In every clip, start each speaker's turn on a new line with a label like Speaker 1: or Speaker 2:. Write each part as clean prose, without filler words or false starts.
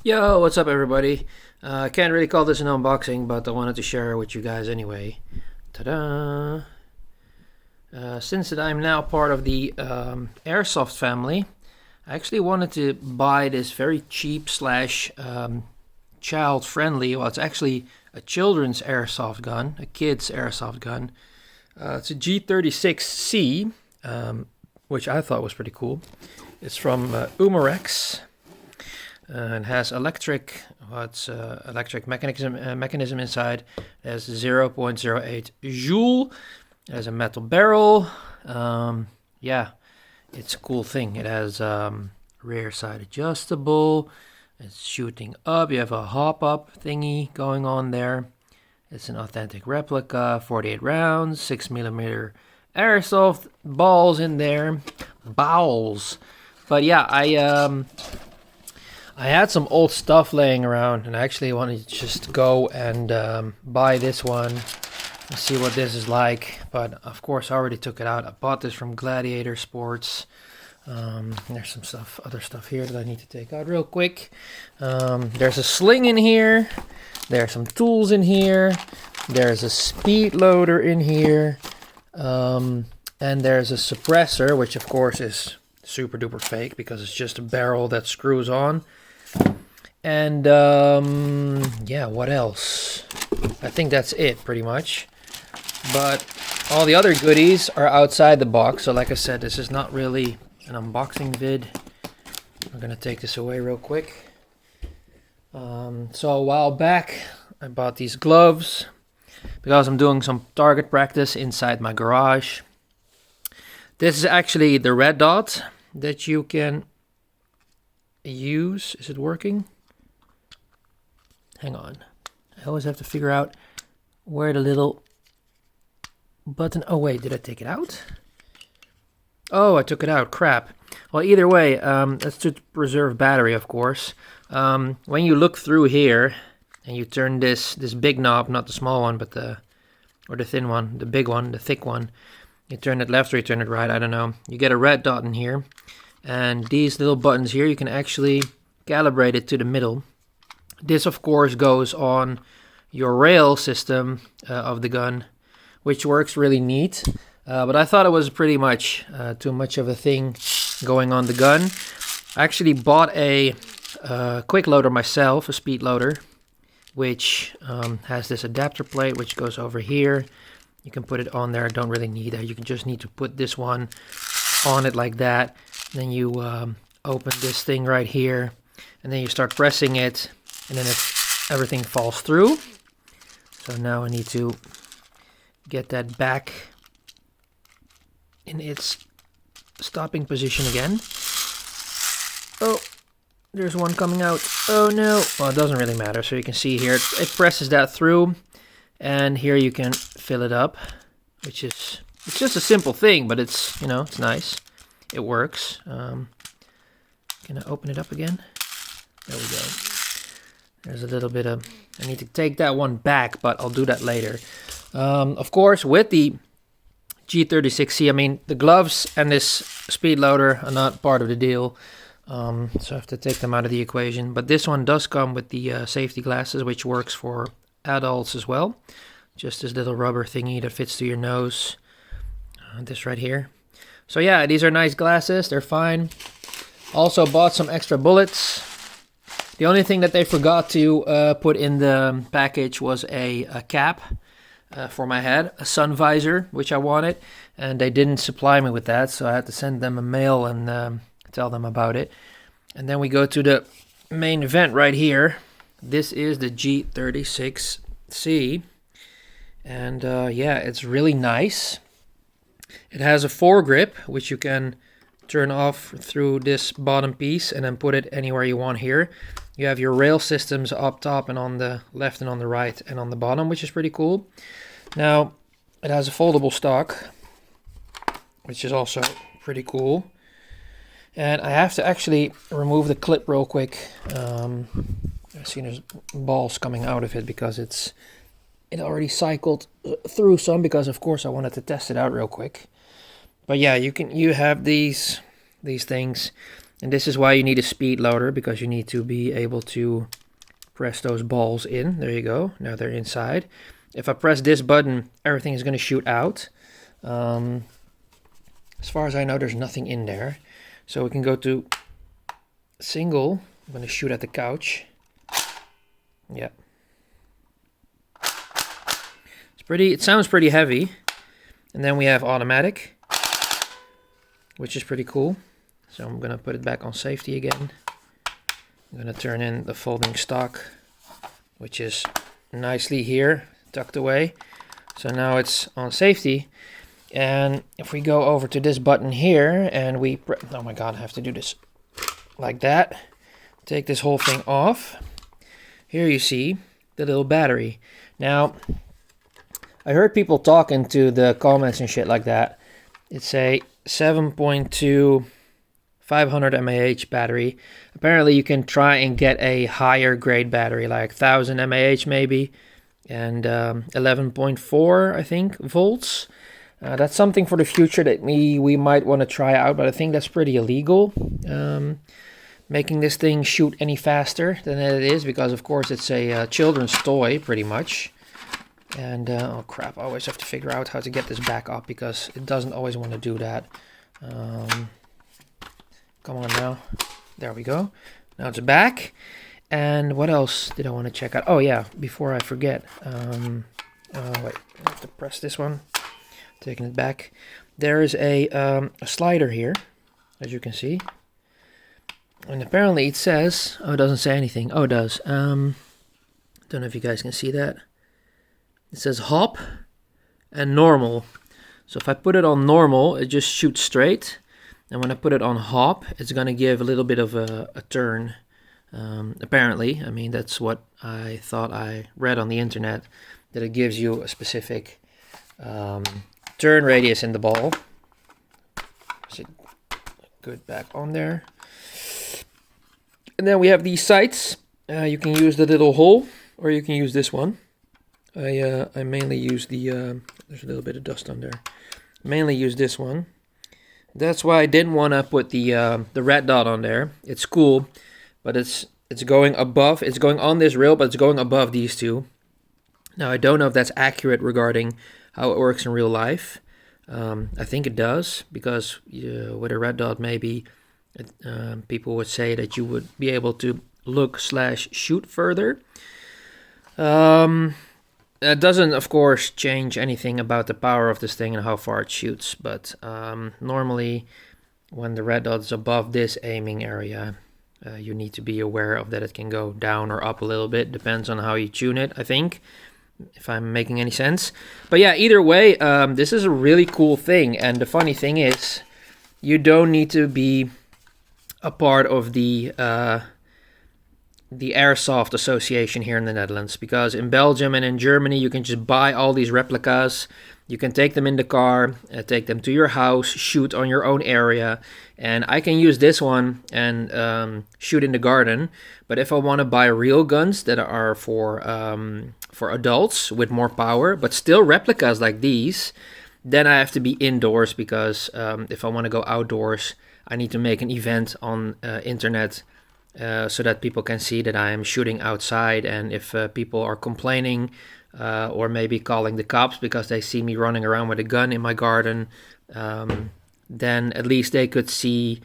Speaker 1: Yo, what's up, everybody? I can't really call this an unboxing, but I wanted to share it with you guys anyway. Ta-da! Since that I'm now part of the airsoft family, I actually wanted to buy this very cheap slash child-friendly. Well, it's actually a children's airsoft gun, a kid's airsoft gun. It's a G36C, which I thought was pretty cool. It's from Umarex. And has electric mechanism inside. It has 0.08 joule. It has a metal barrel. Yeah, it's a cool thing. It has rear side adjustable. It's shooting up. You have a hop up thingy going on there. It's an authentic replica. 48 rounds, 6mm airsoft balls in there. Bowels. But yeah, I had some old stuff laying around, and I actually wanted to just go and buy this one and see what this is like. But of course, I already took it out. I bought this from Gladiator Sports. There's some other stuff here that I need to take out real quick. There's a sling in here. There's some tools in here. There's a speed loader in here. And there's a suppressor, which of course is super duper fake because it's just a barrel that screws on. And yeah, what else? I think that's it pretty much. But all the other goodies are outside the box. So like I said, this is not really an unboxing vid. I'm gonna take this away real quick. So a while back, I bought these gloves because I'm doing some target practice inside my garage. This is actually the red dot that you can use. Is it working? Hang on. I always have to figure out where the little button... Oh wait, did I take it out? Oh, I took it out. Crap. Well, either way, that's to preserve battery, of course. When you look through here and you turn this big knob, not the small one, but the thin one, the big one, the thick one, you turn it left or you turn it right, I don't know. You get a red dot in here. And these little buttons here, you can actually calibrate it to the middle. This, of course, goes on your rail system of the gun, which works really neat. But I thought it was pretty much too much of a thing going on the gun. I actually bought a quick loader myself, a speed loader, which has this adapter plate, which goes over here. You can put it on there. Don't really need that. You can just need to put this one on it like that. Then you open this thing right here, and then you start pressing it, and then everything falls through. So now I need to get that back in its stopping position again. Oh, there's one coming out. Oh no. Well, it doesn't really matter. So you can see here, it presses that through, and here you can fill it up, which is, it's just a simple thing, but it's, you know, it's nice. It works. Can I open it up again? There we go. There's a little bit of... I need to take that one back, but I'll do that later. Of course, with the G36C, I mean, the gloves and this speed loader are not part of the deal. So I have to take them out of the equation. But this one does come with the safety glasses, which works for adults as well. Just this little rubber thingy that fits to your nose. This right here. So yeah, these are nice glasses. They're fine. Also bought some extra bullets. The only thing that they forgot to put in the package was a cap for my head, a sun visor, which I wanted, and they didn't supply me with that, so I had to send them a mail and tell them about it. And then we go to the main event right here. This is the G36C, and yeah, it's really nice. It has a foregrip, which you can turn off through this bottom piece and then put it anywhere you want here. You have your rail systems up top and on the left and on the right and on the bottom, which is pretty cool. Now, it has a foldable stock, which is also pretty cool. And I have to actually remove the clip real quick. I see there's balls coming out of it because it already cycled through some, because of course I wanted to test it out real quick. But yeah, you have these things. And this is why you need a speed loader, because you need to be able to press those balls in. There you go. Now they're inside. If I press this button, everything is going to shoot out. As far as I know, there's nothing in there. So we can go to single. I'm going to shoot at the couch. Yeah. It sounds pretty heavy. And then we have automatic, which is pretty cool. So I'm going to put it back on safety again. I'm going to turn in the folding stock, which is nicely here, tucked away. So now it's on safety. And if we go over to this button here and we, oh my God, I have to do this like that. Take this whole thing off. Here you see the little battery. Now, I heard people talking to the comments and shit like that. It's a 7.2 500 mAh battery. Apparently you can try and get a higher grade battery, like 1000 mAh maybe, and 11.4 I think volts. That's something for the future that we might want to try out, but I think that's pretty illegal. Making this thing shoot any faster than it is, because of course it's a children's toy pretty much. And oh crap, I always have to figure out how to get this back up, because it doesn't always want to do that. Come on now. There we go. Now it's back. And what else did I want to check out? Oh yeah, before I forget. Wait, I have to press this one. Taking it back. There is a slider here, as you can see. And apparently it says, oh, it doesn't say anything. Oh, it does. Don't know if you guys can see that. It says hop and normal. So if I put it on normal, it just shoots straight. And when I put it on hop, it's going to give a little bit of a turn. Apparently, I mean, that's what I thought I read on the internet, that it gives you a specific turn radius in the ball. Is it good back on there? And then we have these sights. You can use the little hole, or you can use this one. I mainly use the, there's a little bit of dust on there. Mainly use this one. That's why I didn't want to put the red dot on there. It's cool, but it's going above. It's going on this rail, but it's going above these two. Now I don't know if that's accurate regarding how it works in real life. I think it does, because with a red dot maybe people would say that you would be able to look/shoot further. It doesn't, of course, change anything about the power of this thing and how far it shoots, but normally when the red dot is above this aiming area, you need to be aware of that it can go down or up a little bit. Depends on how you tune it, I think, if I'm making any sense. But yeah, either way, this is a really cool thing, and the funny thing is, you don't need to be a part of the airsoft association here in the Netherlands, because in Belgium and in Germany you can just buy all these replicas. You can take them in the car, take them to your house, shoot on your own area, and I can use this one and shoot in the garden. But if I want to buy real guns that are for adults with more power, but still replicas like these, then I have to be indoors, because if I want to go outdoors, I need to make an event on internet. So that people can see that I am shooting outside, and if people are complaining or maybe calling the cops because they see me running around with a gun in my garden, then at least they could see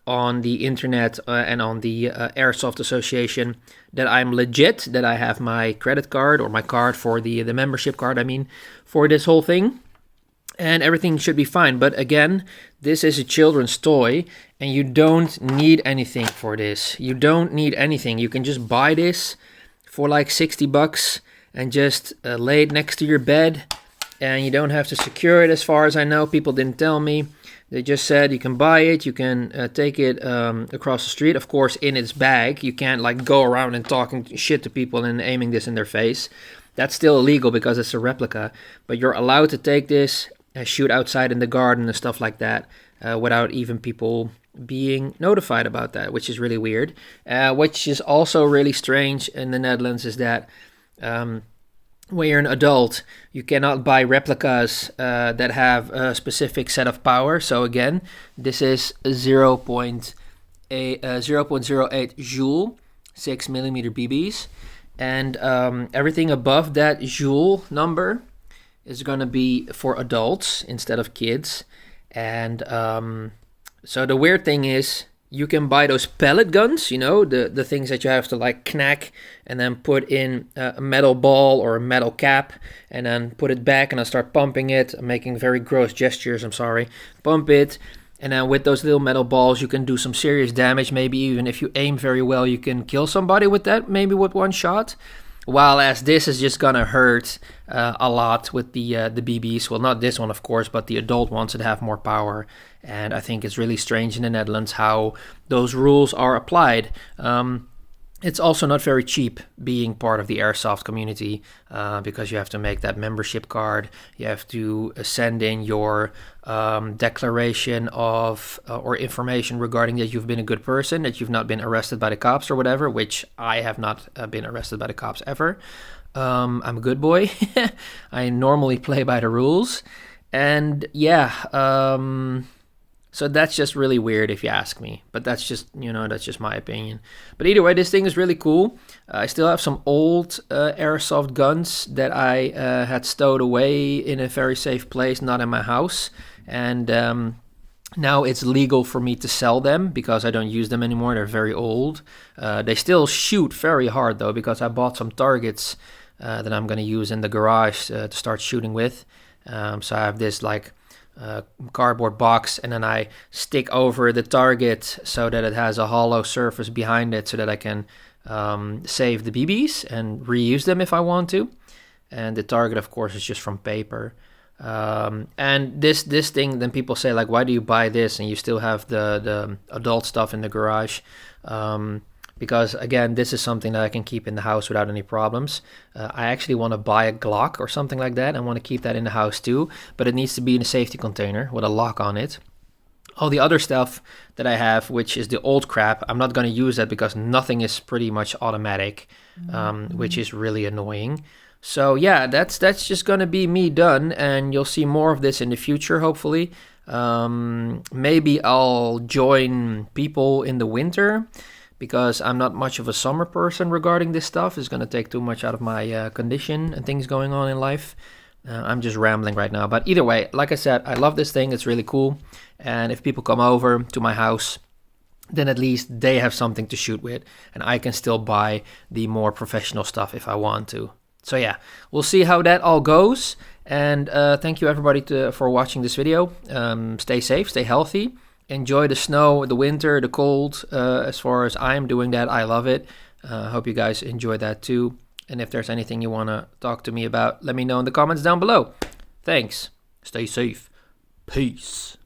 Speaker 1: on the internet and on the Airsoft Association that I'm legit, that I have my credit card or my card for the membership card, I mean, for this whole thing. And everything should be fine. But again, this is a children's toy, and you don't need anything for this. You don't need anything. You can just buy this for like $60 and just lay it next to your bed, and you don't have to secure it, as far as I know. People didn't tell me. They just said you can buy it, you can take it across the street, of course, in its bag. You can't like go around and talking shit to people and aiming this in their face. That's still illegal because it's a replica. But you're allowed to take this, shoot outside in the garden and stuff like that, without even people being notified about that, which is really weird. Which is also really strange in the Netherlands is that when you're an adult, you cannot buy replicas that have a specific set of power. So again, this is 0.0 a 0.08 joule 6mm BBs, and everything above that joule number is going to be for adults instead of kids. And so the weird thing is, you can buy those pellet guns, the things that you have to like knack and then put in a metal ball or a metal cap and then put it back and then start pumping it. I'm making very gross gestures, I'm sorry. Pump it, and then with those little metal balls you can do some serious damage. Maybe even if you aim very well you can kill somebody with that, maybe with one shot. While as this is just gonna hurt a lot with the BBs. Well, not this one, of course, but the adult ones that have more power. And I think it's really strange in the Netherlands how those rules are applied. It's also not very cheap being part of the airsoft community because you have to make that membership card. You have to send in your declaration of or information regarding that you've been a good person, that you've not been arrested by the cops or whatever, which I have not been arrested by the cops ever. I'm a good boy. I normally play by the rules. And yeah, so that's just really weird if you ask me, but that's just my opinion. But either way, this thing is really cool. I still have some old airsoft guns that I had stowed away in a very safe place, not in my house. And now it's legal for me to sell them because I don't use them anymore. They're very old. They still shoot very hard though, because I bought some targets that I'm going to use in the garage to start shooting with. So I have this like cardboard box, and then I stick over the target so that it has a hollow surface behind it so that I can save the BBs and reuse them if I want to. And the target, of course, is just from paper. And this thing, then people say like, why do you buy this and you still have the adult stuff in the garage? Because again, this is something that I can keep in the house without any problems. I actually want to buy a Glock or something like that and want to keep that in the house too, but it needs to be in a safety container with a lock on it. All the other stuff that I have, which is the old crap, I'm not going to use that because nothing is pretty much automatic, which is really annoying. So yeah, that's just going to be me done, and you'll see more of this in the future, hopefully. Maybe I'll join people in the winter, because I'm not much of a summer person regarding this stuff. It's going to take too much out of my condition and things going on in life. I'm just rambling right now. But either way, like I said, I love this thing. It's really cool. And if people come over to my house, then at least they have something to shoot with. And I can still buy the more professional stuff if I want to. So yeah, we'll see how that all goes. And thank you everybody for watching this video. Stay safe, stay healthy. Enjoy the snow, the winter, the cold. As far as I'm doing that, I love it. I hope you guys enjoy that too. And if there's anything you want to talk to me about, let me know in the comments down below. Thanks. Stay safe. Peace.